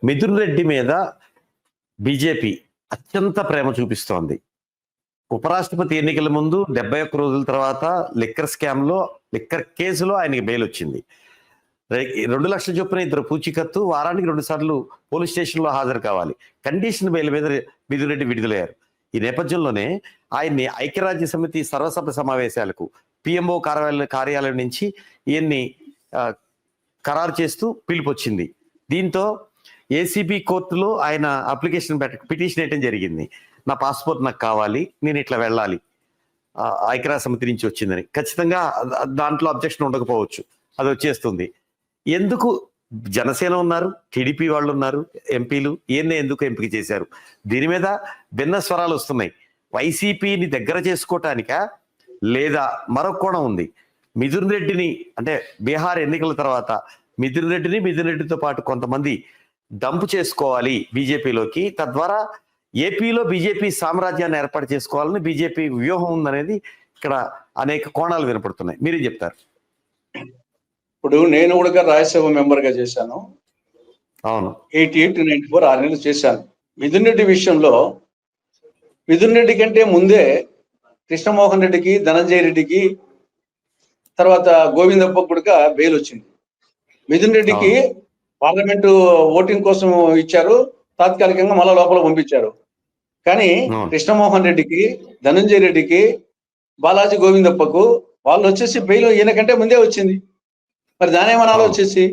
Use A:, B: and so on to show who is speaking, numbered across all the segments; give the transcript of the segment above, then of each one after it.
A: మిథున్ రెడ్డి మీద బీజేపీ అత్యంత ప్రేమ చూపిస్తోంది. ఉపరాష్ట్రపతి ఎన్నికల ముందు 71 రోజుల తర్వాత లిక్కర్ కేసులో ఆయనకి బెయిల్ వచ్చింది. 2 లక్షల చొప్పున ఇద్దరు పూచీకత్తు, వారానికి 2 సార్లు పోలీస్ స్టేషన్లో హాజరు కావాలి. కండిషన్ బెయిల్ మీద మిథున్ రెడ్డి విడుదలయ్యారు. ఈ నేపథ్యంలోనే ఆయన్ని ఐక్యరాజ్య సమితి సర్వసభ్య సమావేశాలకు పిఎంఓ కార్యాలయం నుంచి ఈయన్ని ఖరారు చేస్తూ పిలుపొచ్చింది. దీంతో ఏసీబీ కోర్టులో ఆయన పిటిషన్ వేయటం జరిగింది. నా పాస్పోర్ట్ నాకు కావాలి, నేను ఇట్లా వెళ్ళాలి, ఐక్యరాజ్య సమితి నుంచి వచ్చిందని. ఖచ్చితంగా దాంట్లో అబ్జెక్షన్ ఉండకపోవచ్చు, అది వచ్చేస్తుంది. ఎందుకు జనసేన ఉన్నారు, టీడీపీ వాళ్ళు ఉన్నారు, ఎంపీలు, ఈయన్నే ఎందుకు ఎంపిక చేశారు? దీని మీద భిన్న స్వరాలు వస్తున్నాయి. వైసీపీని దగ్గర చేసుకోవటానికా లేదా మరొక కోణం ఉంది? మిథున్ రెడ్డిని, అంటే బీహార్ ఎన్నికల తర్వాత మిథున్ రెడ్డితో పాటు కొంతమంది డంప్ చేసుకోవాలి బీజేపీలోకి, తద్వారా ఏపీలో బీజేపీ సామ్రాజ్యాన్ని ఏర్పాటు చేసుకోవాలని బీజేపీ వ్యూహం ఉందనేది ఇక్కడ అనేక కోణాలు వినపడుతున్నాయి. మీరేం చెప్తారు?
B: ఇప్పుడు నేను కూడా రాజ్యసభ మెంబర్ గా చేశాను.
A: అవును,
B: 88 to 94 6 నెలలు చేశాను. మిథున్ రెడ్డి విషయంలో మిథున్ రెడ్డి కంటే ముందే కృష్ణమోహన్ రెడ్డికి, ధనంజయ రెడ్డికి, తర్వాత గోవిందప్ప కూడా బెయిల్ వచ్చింది. మిథున్ రెడ్డికి పార్లమెంటు ఓటింగ్ కోసం ఇచ్చారు, తాత్కాలికంగా మళ్ళా లోపల పంపించారు. కానీ కృష్ణమోహన్ రెడ్డికి, ధనంజయ రెడ్డికి, బాలాజీ గోవిందప్పకు వాళ్ళు వచ్చేసి బెయిల్ ఈయన కంటే ముందే వచ్చింది. మరి దాని ఏమనాలో వచ్చేసి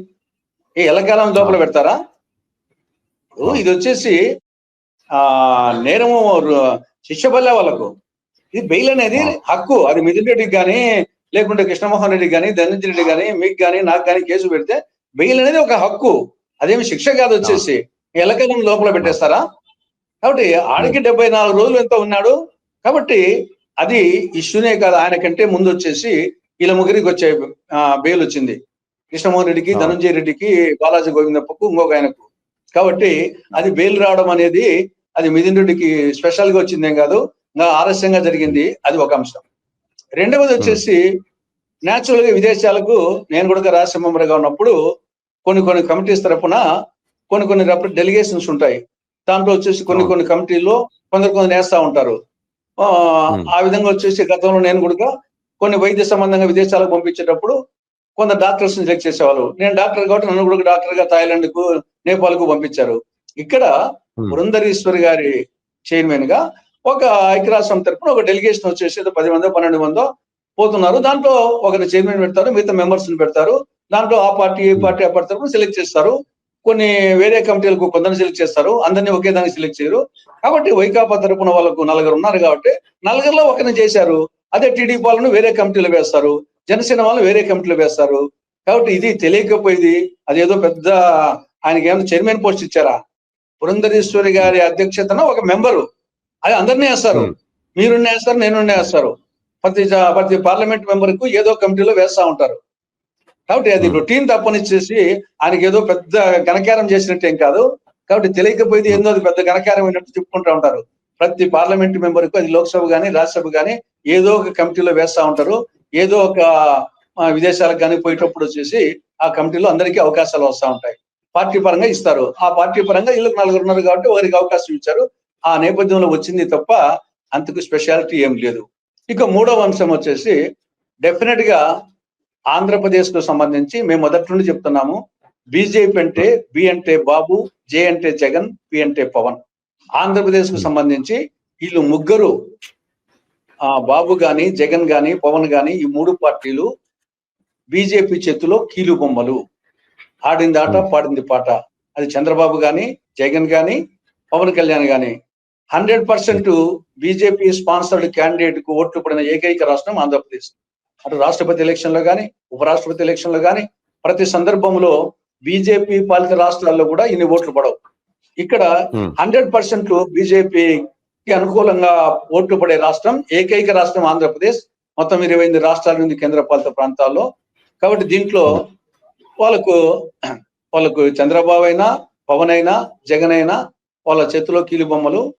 B: ఎల్లకాలం లోపల పెడతారా? ఇది వచ్చేసి నేరము శిక్షబల్లే వాళ్ళకు. ఇది బెయిల్ అనేది హక్కు. అది మిథున్ రెడ్డికి కానీ, లేకుంటే కృష్ణమోహన్ రెడ్డికి కానీ, ధనంజయ రెడ్డి కానీ, మీకు కానీ, నాకు కానీ కేసు పెడితే బెయిల్ అనేది ఒక హక్కు, అదేమి శిక్ష కాదు. వచ్చేసి ఎల్లకాలం లోపల పెట్టేస్తారా? కాబట్టి ఆడికి 74 రోజులు ఎంతో ఉన్నాడు. కాబట్టి అది ఇష్యూనే కాదు. ఆయన కంటే ముందు వచ్చేసి వీళ్ళ ముగ్గురికి వచ్చే బెయిల్ వచ్చింది, కృష్ణమోహన్ రెడ్డికి, ధనంజయ రెడ్డికి, బాలాజీ గోవిందప్పకు, ఇంకొక ఆయనకు. కాబట్టి అది బెయిల్ రావడం అనేది అది మిథున్ రెడ్డికి స్పెషల్ గా వచ్చిందేం కాదు, ఇంకా ఆలస్యంగా జరిగింది. అది ఒక అంశం. రెండవది వచ్చేసి న్యాచురల్ గా విదేశాలకు నేను కూడా రాష్ట్ర మెంబర్గా ఉన్నప్పుడు కొన్ని కమిటీస్ తరఫున కొన్ని డెలిగేషన్స్ ఉంటాయి. దాంట్లో వచ్చేసి కొన్ని కమిటీల్లో కొందరు నేస్తా ఉంటారు. ఆ విధంగా వచ్చేసి గతంలో నేను కూడా కొన్ని వైద్య సంబంధంగా విదేశాలకు పంపించేటప్పుడు కొందరు డాక్టర్స్ సెలెక్ట్ చేసేవాళ్ళు. నేను డాక్టర్ కాబట్టి నన్ను కూడా డాక్టర్ గా థాయిలాండ్ కు, నేపాల్ కు పంపించారు. ఇక్కడ పురంధరేశ్వరి గారి చైర్మన్ గా ఒక ఐక్యరాష్ట్రం తరఫున ఒక డెలిగేషన్ వచ్చేసి 10 మందో 12 మందో పోతున్నారు. దాంట్లో ఒకరిని చైర్మన్ పెడతారు, మిగతా మెంబర్స్ ని పెడతారు. దాంట్లో ఆ పార్టీ ఆ పార్టీ తరఫున సెలెక్ట్ చేస్తారు. కొన్ని వేరే కమిటీలకు కొందరిని సెలెక్ట్ చేస్తారు, అందరినీ ఒకే దానికి సెలెక్ట్ చేయరు. కాబట్టి వైకాపా తరఫున వాళ్ళకు 4 ఉన్నారు కాబట్టి 4లో ఒకరిని చేశారు. అదే టీడీపీ వాళ్ళను వేరే కమిటీలో వేస్తారు, జనసేన వాళ్ళు వేరే కమిటీలో వేస్తారు. కాబట్టి ఇది తెలియకపోయింది. అదేదో పెద్ద ఆయనకి ఏమైనా చైర్మన్ పోస్ట్ ఇచ్చారా? పురంధరేశ్వరి గారి అధ్యక్షతన ఒక మెంబరు, అది అందరినీ వేస్తారు. మీరున్నే వేస్తారు, నేనున్నే వేస్తారు. ప్రతి పార్లమెంట్ మెంబర్ కు ఏదో కమిటీలో వేస్తా ఉంటారు. కాబట్టి అది రొటీన్ తప్పనిచ్చేసి ఆయనకి ఏదో పెద్ద ఘనకారం చేసినట్టు ఏం కాదు. కాబట్టి తెలియకపోయింది ఏందో అది పెద్ద ఘనకారం అయినట్టు చెప్పుకుంటూ ఉంటారు. ప్రతి పార్లమెంట్ మెంబర్ కు, అది లోక్సభ కానీ రాజ్యసభ కానీ, ఏదో ఒక కమిటీలో వేస్తా ఉంటారు. ఏదో ఒక విదేశాలకు కానీ పోయేటప్పుడు వచ్చేసి ఆ కమిటీలో అందరికీ అవకాశాలు వస్తూ ఉంటాయి. పార్టీ పరంగా ఇస్తారు. ఆ పార్టీ పరంగా వీళ్ళకి 4 ఉన్నారు కాబట్టి ఒకరికి అవకాశం ఇచ్చారు. ఆ నేపథ్యంలో వచ్చింది తప్ప అంతకు స్పెషాలిటీ ఏం లేదు. ఇక మూడవ అంశం వచ్చేసి డెఫినెట్ గా ఆంధ్రప్రదేశ్ కు సంబంధించి మేము మొదటి నుండి చెప్తున్నాము, బీజేపీ అంటే బి అంటే బాబు, జే అంటే జగన్, పి అంటే పవన్. ఆంధ్రప్రదేశ్ కు సంబంధించి వీళ్ళు ముగ్గురు, బాబు గాని, జగన్ గాని, పవన్ గాని, ఈ 3 పార్టీలు బీజేపీ చేతిలో కీలు బొమ్మలు. ఆడింది ఆట, పాడింది పాట. అది చంద్రబాబు గాని, జగన్ గాని, పవన్ కళ్యాణ్ గాని 100% బీజేపీ స్పాన్సర్డ్ క్యాండిడేట్ కు ఓట్లు పడిన ఏకైక రాష్ట్రం ఆంధ్రప్రదేశ్. అటు రాష్ట్రపతి ఎలక్షన్ లో కానీ, ఉపరాష్ట్రపతి ఎలక్షన్ లో కానీ ప్రతి సందర్భంలో బీజేపీ పాలిత రాష్ట్రాల్లో కూడా ఇన్ని ఓట్లు పడవు. ఇక్కడ 100% బీజేపీకి అనుకూలంగా ఓట్లు పడే రాష్ట్రం, ఏకైక రాష్ట్రం ఆంధ్రప్రదేశ్. మొత్తం 28 రాష్ట్రాల నుండి కేంద్ర పాలిత ప్రాంతాల్లో. కాబట్టి దీంట్లో వాళ్ళకు చంద్రబాబు అయినా, పవన్ అయినా, జగన్ అయినా వాళ్ళ చేతిలో కీలు బొమ్మలు.